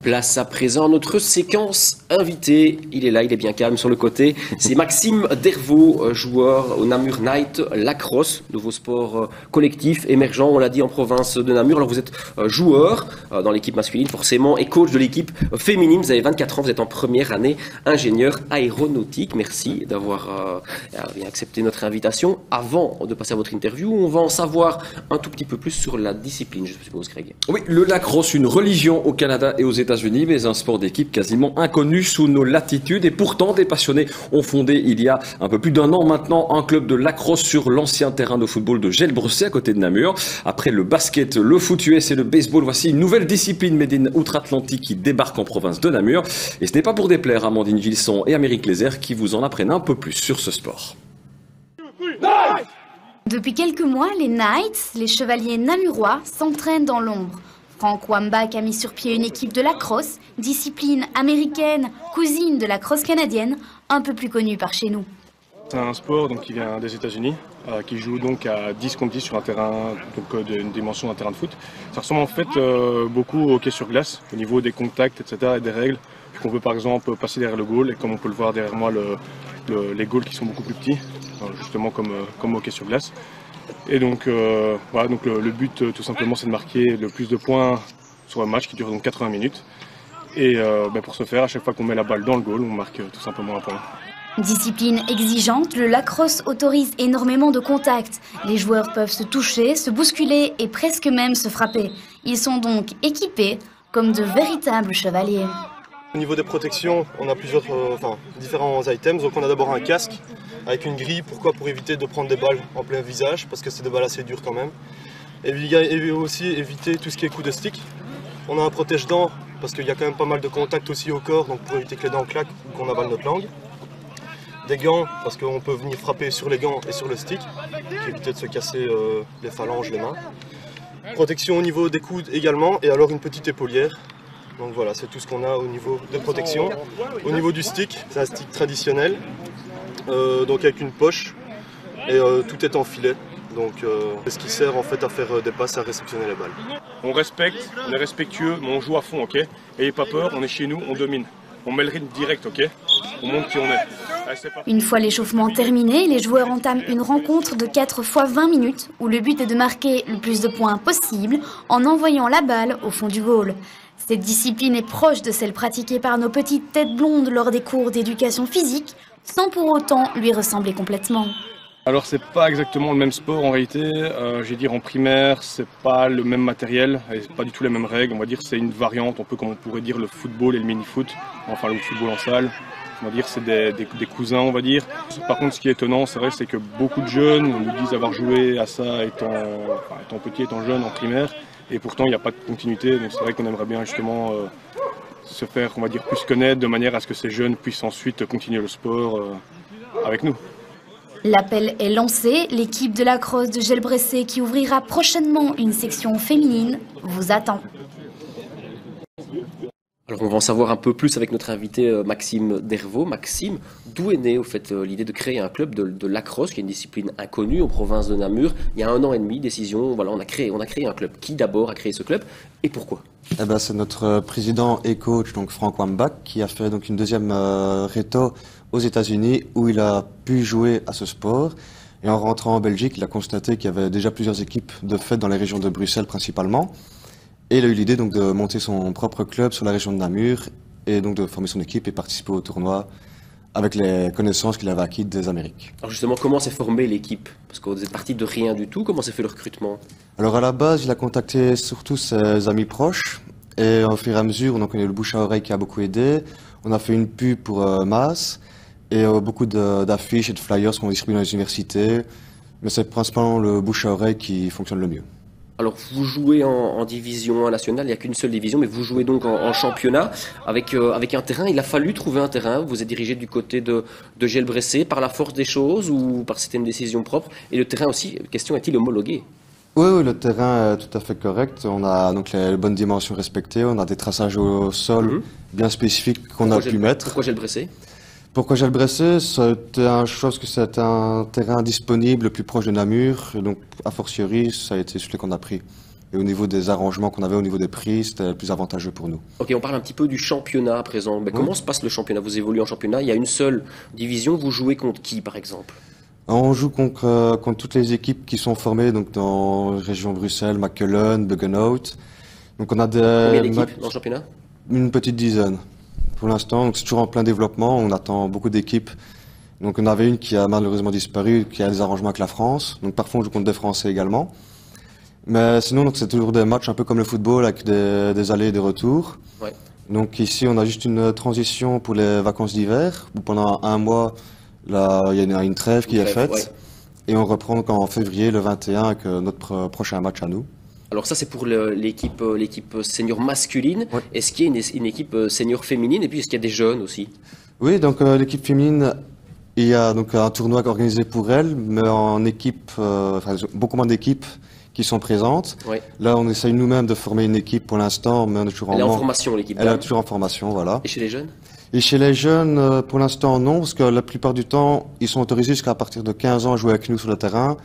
Place à présent à notre séquence invitée. Il est là, il est bien calme sur le côté. C'est Maxime Dervaux, joueur au Namur Night Lacrosse, nouveau sport collectif émergent, on l'a dit, en province de Namur. Alors vous êtes joueur dans l'équipe masculine forcément et coach de l'équipe féminine. Vous avez 24 ans, vous êtes en première année ingénieur aéronautique. Merci d'avoir bien accepté notre invitation. Avant de passer à votre interview, on va en savoir un tout petit peu plus sur la discipline, je suppose, Greg. Oui, le lacrosse, une religion au Canada et aux États-Unis, mais un sport d'équipe quasiment inconnu sous nos latitudes. Et pourtant, des passionnés ont fondé il y a un peu plus d'un an maintenant un club de lacrosse sur l'ancien terrain de football de Gelbressé à côté de Namur. Après le basket, le foot US et le baseball, voici une nouvelle discipline made in outre-Atlantique qui débarque en province de Namur. Et ce n'est pas pour déplaire à Amandine Gilson et Amérique Lézère qui vous en apprennent un peu plus sur ce sport. Depuis quelques mois, les Knights, les chevaliers namurois, s'entraînent dans l'ombre. Frank Wambach a mis sur pied une équipe de lacrosse, discipline américaine, cousine de la crosse canadienne, un peu plus connue par chez nous. C'est un sport qui vient des États-Unis, qui joue donc à 10 contre 10 sur un terrain d'une dimension d'un terrain de foot. Ça ressemble en fait beaucoup au hockey sur glace, au niveau des contacts, etc. et des règles. On peut par exemple passer derrière le goal, et comme on peut le voir derrière moi, les goals qui sont beaucoup plus petits, justement comme au hockey sur glace. Et donc, voilà, donc le but tout simplement c'est de marquer le plus de points sur un match qui dure donc 80 minutes. Et pour ce faire, à chaque fois qu'on met la balle dans le goal, on marque tout simplement un point. Discipline exigeante, le lacrosse autorise énormément de contacts. Les joueurs peuvent se toucher, se bousculer et presque même se frapper. Ils sont donc équipés comme de véritables chevaliers. Au niveau des protections, on a différents items. Donc on a d'abord un casque avec une grille. Pourquoi? Pour éviter de prendre des balles en plein visage, parce que c'est des balles assez dures quand même. Et aussi éviter tout ce qui est coup de stick. On a un protège-dents, parce qu'il y a quand même pas mal de contacts aussi au corps, donc pour éviter que les dents claquent ou qu'on avale notre langue. Des gants, parce qu'on peut venir frapper sur les gants et sur le stick, pour éviter de se casser les phalanges, les mains. Protection au niveau des coudes également, et alors une petite épaulière. Donc voilà, c'est tout ce qu'on a au niveau de protection. Au niveau du stick, c'est un stick traditionnel, donc avec une poche, et tout est en filet. Donc c'est ce qui sert en fait à faire des passes et à réceptionner les balles. On respecte, on est respectueux, mais on joue à fond, ok? Ayez pas peur, on est chez nous, on domine. On met le rythme direct, ok? On montre qui on est. Allez, une fois l'échauffement terminé, les joueurs entament une rencontre de 4 fois 20 minutes où le but est de marquer le plus de points possible en envoyant la balle au fond du goal. Cette discipline est proche de celle pratiquée par nos petites têtes blondes lors des cours d'éducation physique, sans pour autant lui ressembler complètement. Alors c'est pas exactement le même sport en réalité, je vais dire en primaire c'est pas le même matériel, et pas du tout les mêmes règles, on va dire c'est une variante, un peu comme on pourrait dire le football et le mini-foot, enfin le football en salle, on va dire c'est des cousins on va dire. Par contre ce qui est étonnant c'est vrai c'est que beaucoup de jeunes nous disent avoir joué à ça étant petit, étant jeune en primaire, et pourtant il n'y a pas de continuité, donc c'est vrai qu'on aimerait bien justement se faire on va dire plus connaître de manière à ce que ces jeunes puissent ensuite continuer le sport avec nous. L'appel est lancé, l'équipe de lacrosse de Gelbressé qui ouvrira prochainement une section féminine vous attend. Alors on va en savoir un peu plus avec notre invité Maxime Dervaux. Maxime, d'où est née au fait l'idée de créer un club de lacrosse, qui est une discipline inconnue en province de Namur? Il y a 1 an et demi, décision, voilà, on a créé un club. Qui d'abord a créé ce club et pourquoi? C'est notre président et coach, donc Frank Wambach, qui a fait donc une deuxième réto aux États-Unis où il a pu jouer à ce sport. Et en rentrant en Belgique, il a constaté qu'il y avait déjà plusieurs équipes de fait dans les régions de Bruxelles principalement. Et il a eu l'idée donc de monter son propre club sur la région de Namur et donc de former son équipe et participer au tournoi avec les connaissances qu'il avait acquises des Amériques. Alors justement, comment s'est formée l'équipe? Parce que vous êtes parti de rien du tout, comment s'est fait le recrutement? Alors à la base, il a contacté surtout ses amis proches et au fur et à mesure, on a connu le bouche à oreille qui a beaucoup aidé. On a fait une pub pour Maas et beaucoup d'affiches et de flyers qu'on distribue dans les universités. Mais c'est principalement le bouche à oreille qui fonctionne le mieux. Alors vous jouez en division nationale, il n'y a qu'une seule division, mais vous jouez donc en championnat avec un terrain. Il a fallu trouver un terrain, vous êtes dirigé du côté de Gelbressé par la force des choses ou par c'était une décision propre? Et le terrain aussi, question, est-il homologué? Oui, le terrain est tout à fait correct. On a donc les bonnes dimensions respectées, on a des traçages au sol bien spécifiques qu'on a pu mettre. Pourquoi Gelbressé? Pourquoi Gelbressé? C'était que c'est un terrain disponible le plus proche de Namur, et donc a fortiori ça a été celui qu'on a pris. Et au niveau des arrangements qu'on avait au niveau des prix, c'était plus avantageux pour nous. Ok, on parle un petit peu du championnat à présent. Mais comment se passe le championnat? Vous évoluez en championnat, il y a une seule division, vous jouez contre qui par exemple? On joue contre toutes les équipes qui sont formées donc dans la région Bruxelles, Makkelen, Buggenhout. Donc on a Combien d'équipes dans le championnat? une petite dizaine. Pour l'instant, donc c'est toujours en plein développement, on attend beaucoup d'équipes. Donc on avait une qui a malheureusement disparu, qui a des arrangements avec la France. Donc parfois on joue contre des Français également. Mais sinon, donc c'est toujours des matchs un peu comme le football avec des allers et des retours. Ouais. Donc ici, on a juste une transition pour les vacances d'hiver, où pendant un mois, là, il y a une trêve qui est faite. Ouais. Et on reprend donc en février, le 21, avec notre prochain match à nous. Alors ça c'est pour l'équipe senior masculine. Ouais. Est-ce qu'il y a une équipe senior féminine et puis est-ce qu'il y a des jeunes aussi? Oui, donc l'équipe féminine, il y a donc un tournoi organisé pour elle, mais en équipe, enfin, beaucoup moins d'équipes qui sont présentes. Ouais. Là, on essaye nous-mêmes de former une équipe pour l'instant, mais on est toujours Elle est en manque. formation l'équipe. Elle est dame. toujours en formation, voilà. Et chez les jeunes? Et chez les jeunes, pour l'instant, non, parce que la plupart du temps, ils sont autorisés jusqu'à partir de 15 ans à jouer avec nous sur le terrain.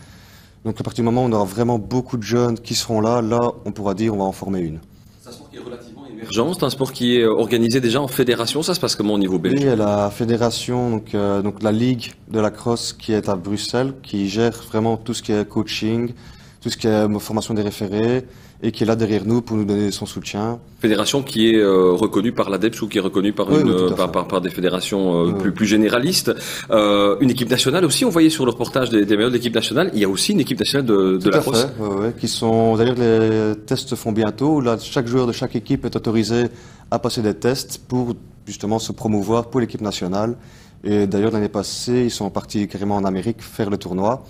Donc, à partir du moment où on aura vraiment beaucoup de jeunes qui seront là, on pourra dire on va en former une. C'est un sport qui est relativement émergent, c'est un sport qui est organisé déjà en fédération. Ça se passe comment au niveau Oui, belge? il y a la fédération, donc la Ligue de la crosse qui est à Bruxelles, qui gère vraiment tout ce qui est coaching, tout ce qui est formation des référés, et qui est là derrière nous pour nous donner son soutien. Fédération qui est reconnue par l'ADEPS ou qui est reconnue par, Oui, oui, tout à fait. par des fédérations plus généralistes. Une équipe nationale aussi, on voyait sur le reportage des meilleurs de l'équipe nationale, il y a aussi une équipe nationale de la crosse. Qui sont, d'ailleurs, les tests se font bientôt. Là, chaque joueur de chaque équipe est autorisé à passer des tests pour justement se promouvoir pour l'équipe nationale. Et d'ailleurs, l'année passée, ils sont partis carrément en Amérique faire le tournoi.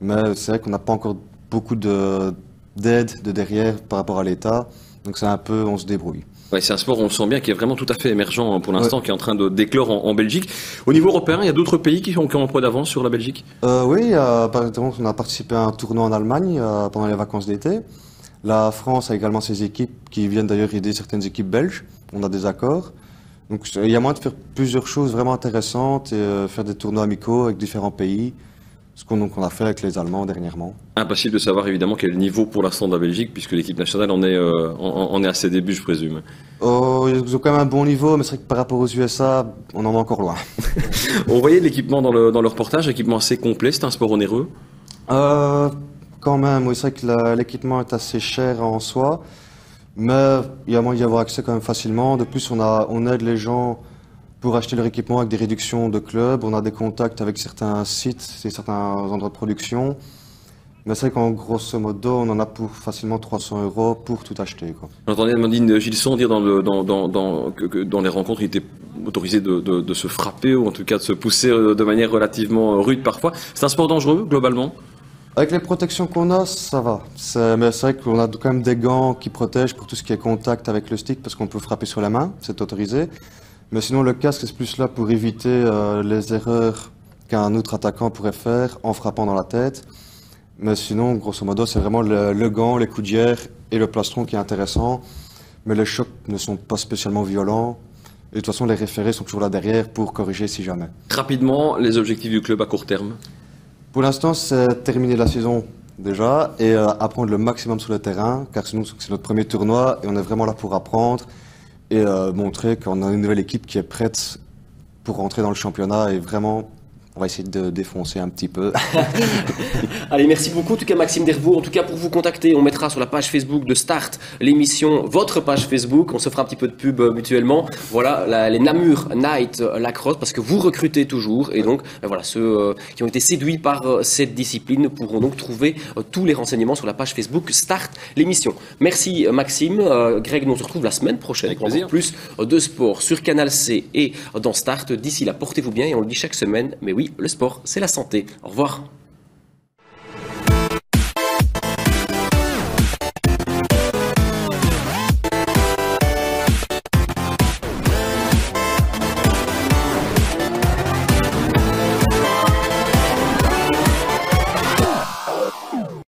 Mais c'est vrai qu'on n'a pas encore beaucoup d'aide de derrière par rapport à l'État. Donc c'est un peu, on se débrouille. Ouais, c'est un sport, on le sent bien, qui est vraiment tout à fait émergent pour l'instant, qui est en train de d'éclore en Belgique. Au niveau européen, il y a d'autres pays qui ont un point d'avance sur la Belgique? Oui, par exemple, on a participé à un tournoi en Allemagne pendant les vacances d'été. La France a également ses équipes qui viennent d'ailleurs aider certaines équipes belges. On a des accords. Donc il y a moyen de faire plusieurs choses vraiment intéressantes et faire des tournois amicaux avec différents pays. Ce qu'on a fait avec les Allemands dernièrement. Impossible de savoir évidemment quel niveau pour l'instant de la Belgique, puisque l'équipe nationale en est à ses débuts, je présume. Oh, ils ont quand même un bon niveau, mais c'est vrai que par rapport aux USA, on en est encore loin. On voyait l'équipement dans le reportage, équipement assez complet, c'est un sport onéreux? Quand même, oui, c'est vrai que l'équipement est assez cher en soi, mais il y a moyen d'y avoir accès quand même facilement. De plus, on aide les gens pour acheter leur équipement avec des réductions de clubs. On a des contacts avec certains sites et certains endroits de production. Mais c'est vrai qu'en grosso modo, on en a pour facilement 300 € pour tout acheter, quoi. J'entendais Amandine Gilson dire que dans les rencontres, il était autorisé de se frapper ou en tout cas de se pousser de manière relativement rude parfois. C'est un sport dangereux, globalement? Avec les protections qu'on a, ça va. Mais c'est vrai qu'on a quand même des gants qui protègent pour tout ce qui est contact avec le stick, parce qu'on peut frapper sur la main, c'est autorisé. Mais sinon, le casque, c'est plus là pour éviter les erreurs qu'un autre attaquant pourrait faire en frappant dans la tête. Mais sinon, grosso modo, c'est vraiment le gant, les coudières et le plastron qui est intéressant. Mais les chocs ne sont pas spécialement violents. Et de toute façon, les référés sont toujours là derrière pour corriger si jamais. Rapidement, les objectifs du club à court terme? Pour l'instant, c'est terminer la saison déjà et apprendre le maximum sur le terrain, car sinon, c'est notre premier tournoi et on est vraiment là pour apprendre et montrer qu'on a une nouvelle équipe qui est prête pour rentrer dans le championnat et vraiment, on va essayer de défoncer un petit peu. Allez, merci beaucoup. En tout cas, Maxime Dervaux, en tout cas, pour vous contacter, on mettra sur la page Facebook de Start l'émission, votre page Facebook. On se fera un petit peu de pub mutuellement. Voilà, les Namur Night Lacrosse, parce que vous recrutez toujours. Et donc, voilà, ceux qui ont été séduits par cette discipline pourront donc trouver tous les renseignements sur la page Facebook Start l'émission. Merci, Maxime. Greg, nous on se retrouve la semaine prochaine pour encore plus de sport sur Canal C et dans Start. D'ici là, portez-vous bien et on le dit chaque semaine. Mais oui, le sport, c'est la santé. Au revoir.